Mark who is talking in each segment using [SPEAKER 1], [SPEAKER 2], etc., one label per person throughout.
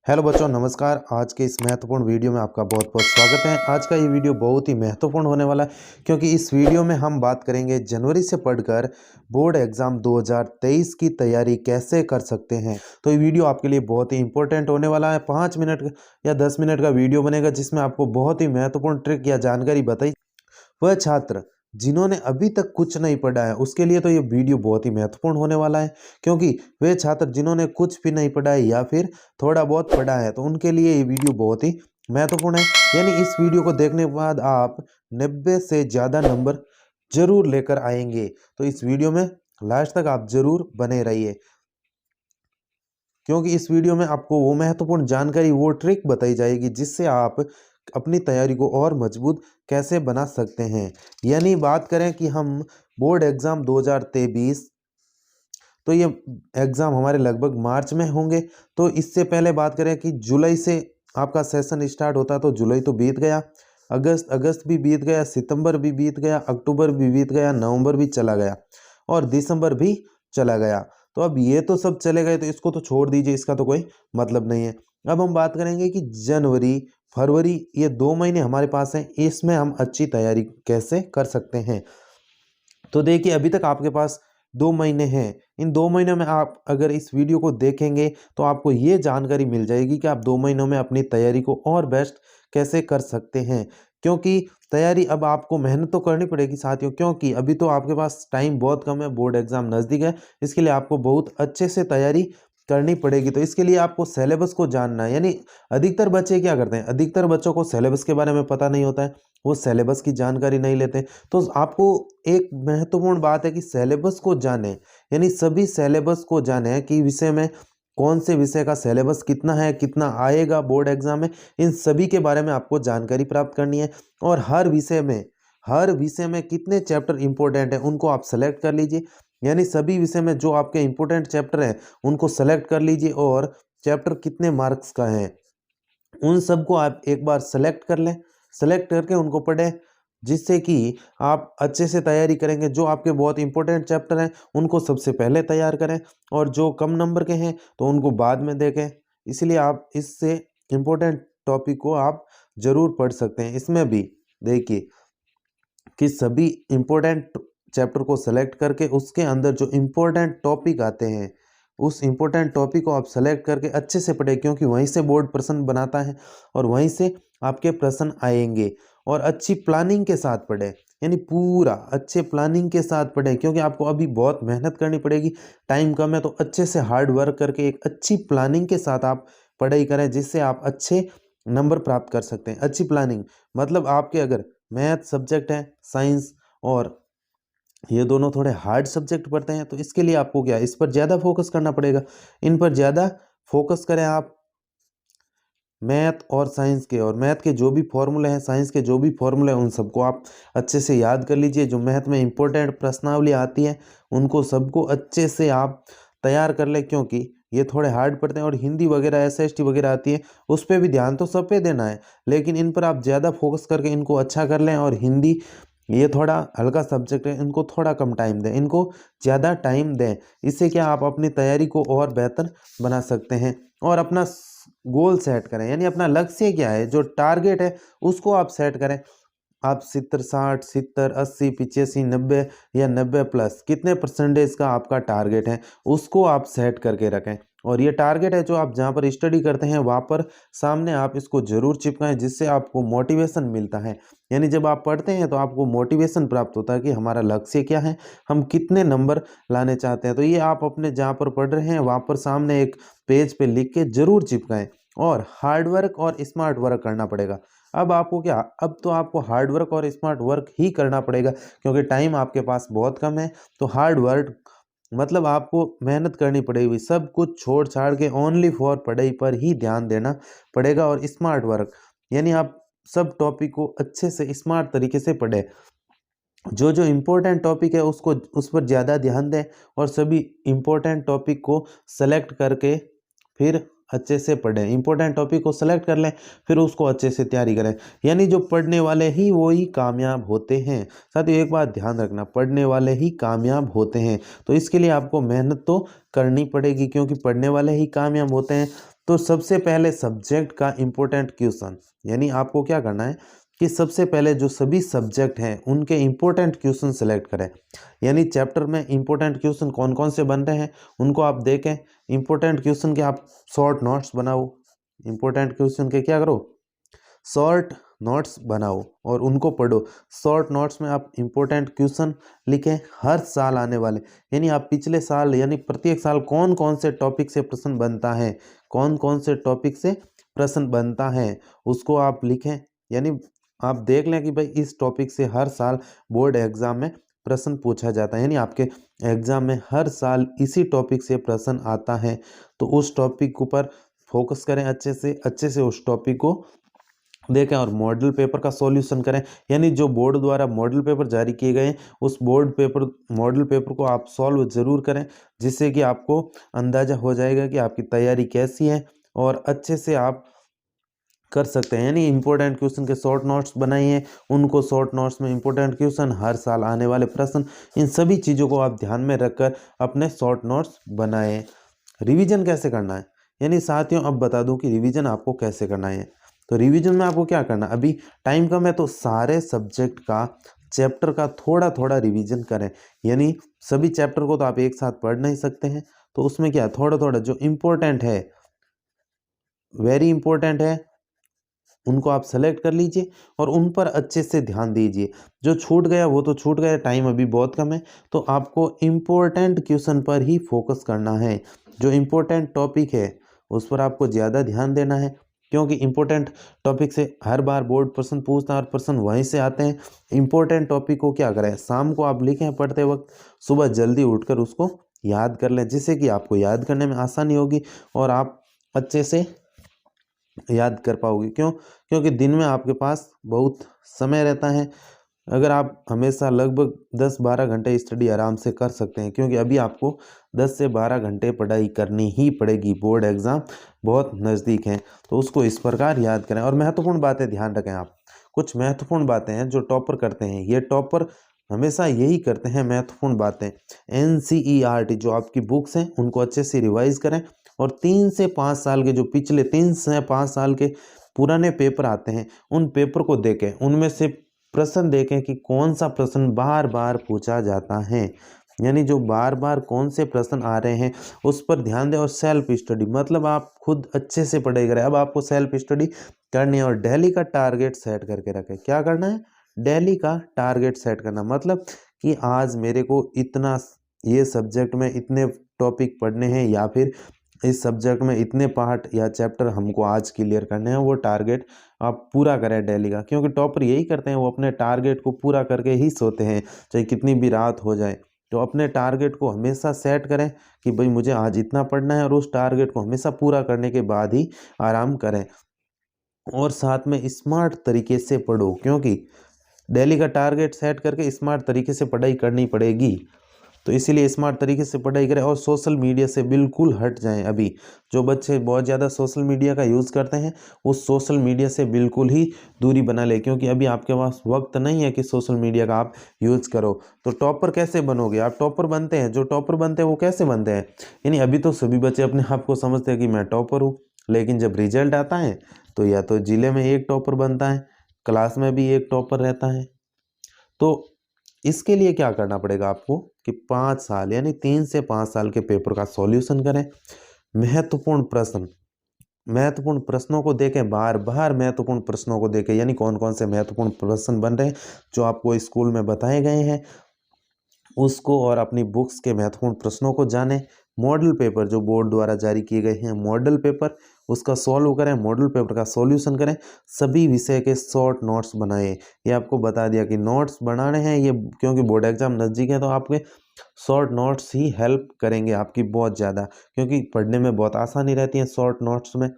[SPEAKER 1] Hello बच्चों, नमस्कार। आज के इस महत्वपूर्ण वीडियो में आपका बहुत बहुत स्वागत है। आज का ये वीडियो बहुत ही महत्वपूर्ण होने वाला है क्योंकि इस वीडियो में हम बात करेंगे जनवरी से पढ़कर बोर्ड एग्ज़ाम 2023 की तैयारी कैसे कर सकते हैं। तो ये वीडियो आपके लिए बहुत ही इंपॉर्टेंट होने वाला है। 5 मिनट या 10 मिनट का वीडियो बनेगा जिसमें आपको बहुत ही महत्वपूर्ण ट्रिक या जानकारी बताई। वह छात्र जिन्होंने अभी तक कुछ नहीं पढ़ा है उसके लिए तो ये वीडियो बहुत ही महत्वपूर्ण होने वाला है, क्योंकि वे छात्र जिन्होंने कुछ भी नहीं पढ़ा है या फिर थोड़ा बहुत पढ़ा है तो उनके लिए ये वीडियो बहुत ही महत्वपूर्ण है। यानी इस वीडियो को देखने के बाद आप 90 से ज़्यादा नंबर जरूर लेकर आएंगे। तो इस वीडियो में लास्ट तक आप जरूर बने रहिए, क्योंकि इस वीडियो में आपको वो महत्वपूर्ण जानकारी, वो ट्रिक बताई जाएगी जिससे आप अपनी तैयारी को और मजबूत कैसे बना सकते हैं। यानी बात करें कि हम बोर्ड एग्ज़ाम 2023, तो ये एग्ज़ाम हमारे लगभग मार्च में होंगे। तो इससे पहले बात करें कि जुलाई से आपका सेशन स्टार्ट होता है, तो जुलाई तो बीत गया, अगस्त भी बीत गया, सितंबर भी बीत गया, अक्टूबर भी बीत गया, नवंबर भी चला गया और दिसंबर भी चला गया। तो अब ये तो सब चले गए, तो इसको तो छोड़ दीजिए, इसका तो कोई मतलब नहीं है। अब हम बात करेंगे कि जनवरी फरवरी, ये 2 महीने हमारे पास हैं, इसमें हम अच्छी तैयारी कैसे कर सकते हैं। तो देखिए, अभी तक आपके पास 2 महीने हैं। इन 2 महीनों में आप अगर इस वीडियो को देखेंगे तो आपको ये जानकारी मिल जाएगी कि आप 2 महीनों में अपनी तैयारी को और बेस्ट कैसे कर सकते हैं। क्योंकि तैयारी अब आपको मेहनत तो करनी पड़ेगी साथियों, क्योंकि अभी तो आपके पास टाइम बहुत कम है, बोर्ड एग्ज़ाम नज़दीक है। इसके लिए आपको बहुत अच्छे से तैयारी करनी पड़ेगी। तो इसके लिए आपको सिलेबस को जानना है। यानी अधिकतर बच्चे क्या करते हैं, अधिकतर बच्चों को सिलेबस के बारे में पता नहीं होता है, वो सिलेबस की जानकारी नहीं लेते। तो आपको एक महत्वपूर्ण बात है कि सिलेबस को जानें, यानी सभी सिलेबस को जानें कि विषय में कौन से विषय का सिलेबस कितना है, कितना आएगा बोर्ड एग्जाम में, इन सभी के बारे में आपको जानकारी प्राप्त करनी है। और हर विषय में कितने चैप्टर इंपॉर्टेंट है उनको आप सेलेक्ट कर लीजिए। यानी सभी विषय में जो आपके इंपॉर्टेंट चैप्टर हैं उनको सेलेक्ट कर लीजिए और चैप्टर कितने मार्क्स का है उन सबको आप एक बार सेलेक्ट कर लें। सेलेक्ट करके उनको पढ़ें, जिससे कि आप अच्छे से तैयारी करेंगे। जो आपके बहुत इंपॉर्टेंट चैप्टर हैं उनको सबसे पहले तैयार करें और जो कम नंबर के हैं तो उनको बाद में देखें। इसलिए आप इससे इम्पोर्टेंट टॉपिक को आप ज़रूर पढ़ सकते हैं। इसमें भी देखिए कि सभी इम्पोर्टेंट चैप्टर को सेलेक्ट करके उसके अंदर जो इम्पोर्टेंट टॉपिक आते हैं उस इम्पोर्टेंट टॉपिक को आप सेलेक्ट करके अच्छे से पढ़ें, क्योंकि वहीं से बोर्ड प्रश्न बनाता है और वहीं से आपके प्रश्न आएंगे। और अच्छी प्लानिंग के साथ पढ़ें, यानी पूरा अच्छे प्लानिंग के साथ पढ़ें, क्योंकि आपको अभी बहुत मेहनत करनी पड़ेगी, टाइम कम है। तो अच्छे से हार्ड वर्क करके एक अच्छी प्लानिंग के साथ आप पढ़ाई करें, जिससे आप अच्छे नंबर प्राप्त कर सकते हैं। अच्छी प्लानिंग मतलब आपके अगर मैथ सब्जेक्ट है, साइंस और ये दोनों थोड़े हार्ड सब्जेक्ट पढ़ते हैं, तो इसके लिए आपको क्या, इस पर ज़्यादा फोकस करना पड़ेगा। इन पर ज़्यादा फोकस करें आप, मैथ और साइंस के, और मैथ के जो भी फॉर्मूले हैं, साइंस के जो भी फॉर्मूले हैं, उन सबको आप अच्छे से याद कर लीजिए। जो मैथ में इंपॉर्टेंट प्रश्नावली आती है उनको सबको अच्छे से आप तैयार कर लें, क्योंकि ये थोड़े हार्ड पड़ते हैं। और हिंदी वगैरह एसएसटी वगैरह आती है, उस पर भी ध्यान तो सब पे देना है, लेकिन इन पर आप ज़्यादा फोकस करके इनको अच्छा कर लें। और हिंदी ये थोड़ा हल्का सब्जेक्ट है, इनको थोड़ा कम टाइम दें, इनको ज़्यादा टाइम दें। इससे क्या आप अपनी तैयारी को और बेहतर बना सकते हैं। और अपना गोल सेट करें, यानी अपना लक्ष्य क्या है, जो टारगेट है उसको आप सेट करें। आप 70, 60, 70, 80, 85, 90 या 90 प्लस कितने परसेंटेज का आपका टारगेट है उसको आप सेट करके रखें। और ये टारगेट है जो आप जहाँ पर स्टडी करते हैं वहाँ पर सामने आप इसको ज़रूर चिपकाएं, जिससे आपको मोटिवेशन मिलता है। यानी जब आप पढ़ते हैं तो आपको मोटिवेशन प्राप्त होता है कि हमारा लक्ष्य क्या है, हम कितने नंबर लाने चाहते हैं। तो ये आप अपने जहाँ पर पढ़ रहे हैं वहाँ पर सामने एक पेज पे लिख के ज़रूर चिपकाएं। और हार्ड वर्क और स्मार्ट वर्क करना पड़ेगा। अब आपको क्या, अब तो आपको हार्ड वर्क और स्मार्ट वर्क ही करना पड़ेगा, क्योंकि टाइम आपके पास बहुत कम है। तो हार्ड वर्क मतलब आपको मेहनत करनी पड़ेगी, सब कुछ छोड़ छाड़ के ओनली फॉर पढ़ाई पर ही ध्यान देना पड़ेगा। और स्मार्ट वर्क यानी आप सब टॉपिक को अच्छे से स्मार्ट तरीके से पढ़ें। जो जो इम्पोर्टेंट टॉपिक है उसको उस पर ज़्यादा ध्यान दें और सभी इम्पोर्टेंट टॉपिक को सेलेक्ट करके फिर अच्छे से पढ़ें। इंपॉर्टेंट टॉपिक को सेलेक्ट कर लें, फिर उसको अच्छे से तैयारी करें। यानी जो पढ़ने वाले ही वो ही कामयाब होते हैं। साथियों एक बात ध्यान रखना, पढ़ने वाले ही कामयाब होते हैं। तो इसके लिए आपको मेहनत तो करनी पड़ेगी, क्योंकि पढ़ने वाले ही कामयाब होते हैं। तो सबसे पहले सब्जेक्ट का इम्पोर्टेंट क्वेश्चन, यानी आपको क्या करना है कि सबसे पहले जो सभी सब्जेक्ट हैं उनके इम्पोर्टेंट क्वेश्चन सेलेक्ट करें। यानी चैप्टर में इम्पोर्टेंट क्वेश्चन कौन कौन से बन रहे हैं उनको आप देखें। इम्पोर्टेंट क्वेश्चन के आप शॉर्ट नोट्स बनाओ। इम्पोर्टेंट क्वेश्चन के क्या करो, शॉर्ट नोट्स बनाओ और उनको पढ़ो। शॉर्ट नोट्स में आप इम्पोर्टेंट क्वेश्चन लिखें हर साल आने वाले, यानी आप पिछले साल यानी प्रत्येक साल कौन कौन से टॉपिक से प्रश्न बनता है, कौन कौन से टॉपिक से प्रश्न बनता है उसको आप लिखें। यानी आप देख लें कि भाई इस टॉपिक से हर साल बोर्ड एग्जाम में प्रश्न पूछा जाता है, यानी आपके एग्जाम में हर साल इसी टॉपिक से प्रश्न आता है। तो उस टॉपिक के ऊपर फोकस करें, अच्छे से उस टॉपिक को देखें और मॉडल पेपर का सॉल्यूशन करें। यानी जो बोर्ड द्वारा मॉडल पेपर जारी किए गए हैं उस मॉडल पेपर को आप सॉल्व जरूर करें, जिससे कि आपको अंदाज़ा हो जाएगा कि आपकी तैयारी कैसी है और अच्छे से आप कर सकते हैं। यानी इंपॉर्टेंट क्वेश्चन के शॉर्ट नोट्स बनाइए, उनको शॉर्ट नोट्स में इंपॉर्टेंट क्वेश्चन, हर साल आने वाले प्रश्न, इन सभी चीज़ों को आप ध्यान में रखकर अपने शॉर्ट नोट्स बनाएं। रिवीजन कैसे करना है, यानी साथियों अब बता दूं कि रिवीजन आपको कैसे करना है। तो रिवीजन में आपको क्या करना है, अभी टाइम कम है तो सारे सब्जेक्ट का चैप्टर का थोड़ा थोड़ा रिवीजन करें। यानी सभी चैप्टर को तो आप एक साथ पढ़ नहीं सकते हैं, तो उसमें क्या थोड़ा थोड़ा जो इम्पोर्टेंट है, वेरी इंपॉर्टेंट है, उनको आप सेलेक्ट कर लीजिए और उन पर अच्छे से ध्यान दीजिए। जो छूट गया वो तो छूट गया, टाइम अभी बहुत कम है, तो आपको इम्पोर्टेंट क्वेश्चन पर ही फोकस करना है। जो इम्पोर्टेंट टॉपिक है उस पर आपको ज़्यादा ध्यान देना है, क्योंकि इम्पोर्टेंट टॉपिक से हर बार बोर्ड प्रश्न पूछता है और प्रश्न वहीं से आते हैं। इम्पोर्टेंट टॉपिक को क्या करें, शाम को आप लिखें पढ़ते वक्त, सुबह जल्दी उठकर उसको याद कर लें, जिससे कि आपको याद करने में आसानी होगी और आप अच्छे से याद कर पाओगे। क्यों, क्योंकि दिन में आपके पास बहुत समय रहता है। अगर आप हमेशा लगभग 10-12 घंटे स्टडी आराम से कर सकते हैं, क्योंकि अभी आपको 10 से 12 घंटे पढ़ाई करनी ही पड़ेगी, बोर्ड एग्ज़ाम बहुत नज़दीक हैं। तो उसको इस प्रकार याद करें और महत्वपूर्ण बातें ध्यान रखें। आप कुछ महत्वपूर्ण बातें हैं जो टॉपर करते हैं, ये टॉपर हमेशा यही करते हैं महत्वपूर्ण बातें। NCERT जो आपकी बुक्स हैं उनको अच्छे से रिवाइज करें और 3 से 5 साल के जो पिछले 3 से 5 साल के पुराने पेपर आते हैं उन पेपर को देखें, उनमें से प्रश्न देखें कि कौन सा प्रश्न बार बार पूछा जाता है। यानी जो बार बार कौन से प्रश्न आ रहे हैं उस पर ध्यान दें। और सेल्फ स्टडी मतलब आप खुद अच्छे से पढ़ाई करें। अब आपको सेल्फ स्टडी करनी है और डेली का टारगेट सेट करके रखें। क्या करना है, डेली का टारगेट सेट करना, मतलब कि आज मेरे को इतना, ये सब्जेक्ट में इतने टॉपिक पढ़ने हैं या फिर इस सब्जेक्ट में इतने पार्ट या चैप्टर हमको आज क्लियर करने हैं। वो टारगेट आप पूरा करें डेली का, क्योंकि टॉपर यही करते हैं, वो अपने टारगेट को पूरा करके ही सोते हैं, चाहे कितनी भी रात हो जाए। तो अपने टारगेट को हमेशा सेट करें कि भाई मुझे आज इतना पढ़ना है और उस टारगेट को हमेशा पूरा करने के बाद ही आराम करें। और साथ में स्मार्ट तरीके से पढ़ो, क्योंकि डेली का टारगेट सेट करके स्मार्ट तरीके से पढ़ाई करनी पड़ेगी। तो इसीलिए स्मार्ट तरीके से पढ़ाई करें और सोशल मीडिया से बिल्कुल हट जाएं। अभी जो बच्चे बहुत ज़्यादा सोशल मीडिया का यूज़ करते हैं उस सोशल मीडिया से बिल्कुल ही दूरी बना लें, क्योंकि अभी आपके पास वक्त नहीं है कि सोशल मीडिया का आप यूज़ करो। तो टॉपर कैसे बनोगे, आप टॉपर बनते हैं, जो टॉपर बनते हैं वो कैसे बनते हैं, यानी अभी तो सभी बच्चे अपने आप को समझते हैं कि मैं टॉपर हूँ, लेकिन जब रिजल्ट आता है तो या तो ज़िले में एक टॉपर बनता है, क्लास में भी एक टॉपर रहता है। तो इसके लिए क्या करना पड़ेगा आपको कि 5 साल यानी 3 से 5 साल के पेपर का सॉल्यूशन करें। महत्वपूर्ण प्रश्नों को देखें, बार बार महत्वपूर्ण प्रश्नों को देखें, यानी कौन कौन से महत्वपूर्ण प्रश्न बन रहे हैं जो आपको स्कूल में बताए गए हैं उसको, और अपनी बुक्स के महत्वपूर्ण प्रश्नों को जानें। मॉडल पेपर जो बोर्ड द्वारा जारी किए गए हैं मॉडल पेपर, उसका सॉल्व करें, मॉडल पेपर का सॉल्यूशन करें, सभी विषय के शॉर्ट नोट्स बनाएं। ये आपको बता दिया कि नोट्स बनाने हैं ये, क्योंकि बोर्ड एग्जाम नज़दीक है तो आपके शॉर्ट नोट्स ही हेल्प करेंगे आपकी बहुत ज़्यादा, क्योंकि पढ़ने में बहुत आसानी रहती है शॉर्ट नोट्स में।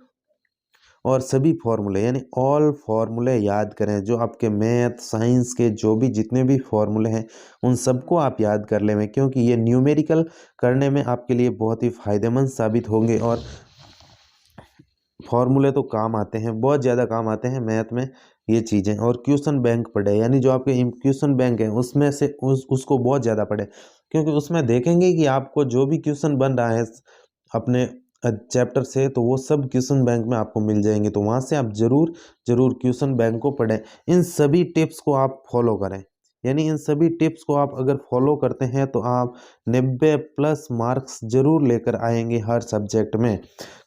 [SPEAKER 1] और सभी फॉर्मूले यानी ऑल फॉर्मूले याद करें, जो आपके मैथ साइंस के जो भी जितने भी फॉर्मूले हैं उन सबको आप याद कर लें, क्योंकि ये न्यूमेरिकल करने में आपके लिए बहुत ही फ़ायदेमंद साबित होंगे। और फॉर्मूले तो काम आते हैं, बहुत ज़्यादा काम आते हैं मैथ में ये चीज़ें। और क्वेश्चन बैंक पढ़े, यानी जो आपके क्वेश्चन बैंक है उसमें से उसको बहुत ज़्यादा पढ़े, क्योंकि उसमें देखेंगे कि आपको जो भी क्वेश्चन बन रहा है अपने चैप्टर से, तो वो सब क्वेश्चन बैंक में आपको मिल जाएंगे। तो वहाँ से आप जरूर जरूर क्वेश्चन बैंक को पढ़ें, इन सभी टिप्स को आप फॉलो करें। यानी इन सभी टिप्स को आप अगर फॉलो करते हैं तो आप 90+ मार्क्स जरूर लेकर आएंगे हर सब्जेक्ट में,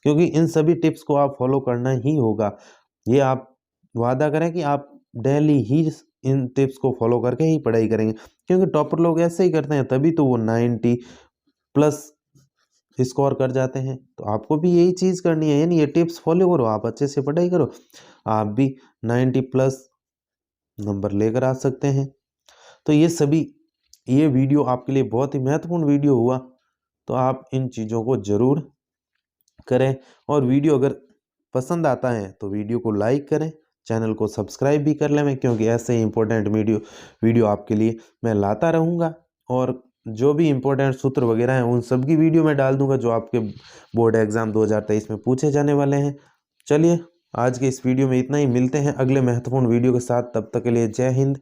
[SPEAKER 1] क्योंकि इन सभी टिप्स को आप फॉलो करना ही होगा। ये आप वादा करें कि आप डेली ही इन टिप्स को फॉलो करके ही पढ़ाई करेंगे, क्योंकि टॉपर लोग ऐसे ही करते हैं, तभी तो वो 90+ स्कोर कर जाते हैं। तो आपको भी यही चीज़ करनी है, यानी ये टिप्स फॉलो करो, आप अच्छे से पढ़ाई करो, आप भी 90+ नंबर लेकर आ सकते हैं। तो ये वीडियो आपके लिए बहुत ही महत्वपूर्ण वीडियो हुआ, तो आप इन चीज़ों को ज़रूर करें। और वीडियो अगर पसंद आता है तो वीडियो को लाइक करें, चैनल को सब्सक्राइब भी कर लें, क्योंकि ऐसे ही इंपॉर्टेंट वीडियो आपके लिए मैं लाता रहूँगा। और जो भी इंपॉर्टेंट सूत्र वगैरह हैं उन सब की वीडियो मैं डाल दूंगा, जो आपके बोर्ड एग्ज़ाम 2023 में पूछे जाने वाले हैं। चलिए आज के इस वीडियो में इतना ही, मिलते हैं अगले महत्वपूर्ण वीडियो के साथ, तब तक के लिए जय हिंद।